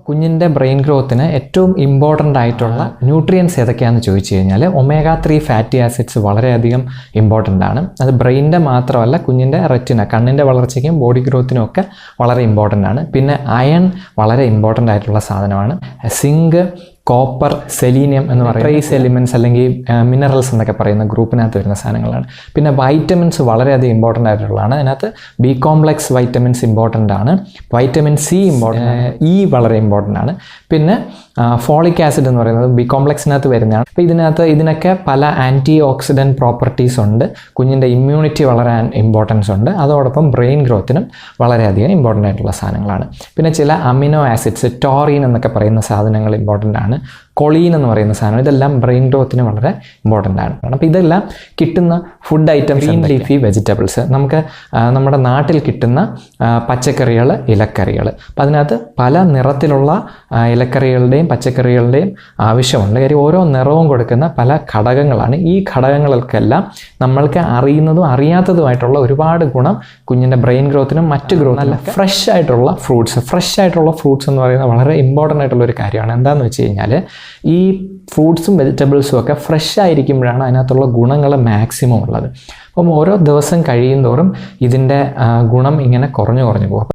കുഞ്ഞിൻ്റെ ബ്രെയിൻ ഗ്രോത്തിന് ഏറ്റവും ഇമ്പോർട്ടൻ്റ് ആയിട്ടുള്ള ന്യൂട്രിയൻസ് ഏതൊക്കെയാണെന്ന് ചോദിച്ചു കഴിഞ്ഞാൽ omega-3 ഫാറ്റി ആസിഡ്സ് വളരെയധികം ഇമ്പോർട്ടൻ്റ് ആണ്. അത് ബ്രെയിനിൻ്റെ മാത്രമല്ല കുഞ്ഞിൻ്റെ റെറ്റിന കണ്ണിൻ്റെ വളർച്ചയ്ക്കും ബോഡി ഗ്രോത്തിനും ഒക്കെ വളരെ ഇമ്പോർട്ടൻ്റ് ആണ്. പിന്നെ അയൺ വളരെ ഇമ്പോർട്ടൻ്റ് ആയിട്ടുള്ള സാധനമാണ്. സിങ്ക്, കോപ്പർ, സെലീനിയം എന്ന് പറയുന്ന ട്രേസ് എലിമെൻറ്റ്സ് അല്ലെങ്കിൽ മിനറൽസ് എന്നൊക്കെ പറയുന്ന ഗ്രൂപ്പിനകത്ത് വരുന്ന സാധനങ്ങളാണ്. പിന്നെ വൈറ്റമിൻസ് വളരെയധികം ഇമ്പോർട്ടൻ്റ് ആയിട്ടുള്ളതാണ്. അതിനകത്ത് ബി കോംപ്ലക്സ് വൈറ്റമിൻസ് ഇമ്പോർട്ടൻ്റ് ആണ്. വൈറ്റമിൻ സി ഇ വളരെ ഇമ്പോർട്ടൻ്റ് ആണ്. പിന്നെ ഫോളിക് ആസിഡ് എന്ന് പറയുന്നത് ബി കോംപ്ലക്സിനകത്ത് വരുന്നതാണ്. അപ്പോൾ ഇതിനൊക്കെ പല ആൻറ്റി ഓക്സിഡൻറ്റ് പ്രോപ്പർട്ടീസ് ഉണ്ട്. കുഞ്ഞിൻ്റെ ഇമ്മ്യൂണിറ്റി വളരെ ഇമ്പോർട്ടൻസ് ഉണ്ട്. അതോടൊപ്പം ബ്രെയിൻ ഗ്രോത്തിനും വളരെയധികം ഇമ്പോർട്ടൻ്റ് ആയിട്ടുള്ള സാധനങ്ങളാണ്. പിന്നെ ചില അമിനോ ആസിഡ്സ്, ടോറിൻ എന്നൊക്കെ പറയുന്ന സാധനങ്ങൾ ഇമ്പോർട്ടൻ്റ് ആണ്. കൊളീൻ എന്ന് പറയുന്ന സാധനം, ഇതെല്ലാം ബ്രെയിൻ ഗ്രോത്തിന് വളരെ ഇമ്പോർട്ടൻ്റ് ആണ്. അപ്പോൾ ഇതെല്ലാം കിട്ടുന്ന food items, green leafy vegetables, നമുക്ക് നമ്മുടെ നാട്ടിൽ കിട്ടുന്ന പച്ചക്കറികൾ, ഇലക്കറികൾ. അപ്പോൾ അതിനകത്ത് പല നിറത്തിലുള്ള ഇലക്കറികളുടെയും പച്ചക്കറികളുടെയും ആവശ്യമുണ്ട്. കാര്യം ഓരോ നിറവും കൊടുക്കുന്ന പല ഘടകങ്ങളാണ്. ഈ ഘടകങ്ങൾക്കെല്ലാം നമ്മൾക്ക് അറിയുന്നതും അറിയാത്തതുമായിട്ടുള്ള ഒരുപാട് ഗുണം കുഞ്ഞിൻ്റെ ബ്രെയിൻ ഗ്രോത്തിനും മറ്റ് ഗ്രോത്തിനും. നല്ല ഫ്രഷ് ആയിട്ടുള്ള ഫ്രൂട്ട്സ് എന്ന് പറയുന്നത് വളരെ ഇമ്പോർട്ടൻ്റ് ആയിട്ടുള്ള ഒരു കാര്യമാണ്. എന്താണെന്ന് വെച്ച് കഴിഞ്ഞാൽ ഈ ഫ്രൂട്ട്സും വെജിറ്റബിൾസും ഒക്കെ ഫ്രഷ് ആയിരിക്കുമ്പോഴാണ് അതിനകത്തുള്ള ഗുണങ്ങൾ മാക്സിമം ഉള്ളത്. അപ്പം ഓരോ ദിവസം കഴിയും തോറും ഇതിൻ്റെ ഗുണം ഇങ്ങനെ കുറഞ്ഞു പോകും.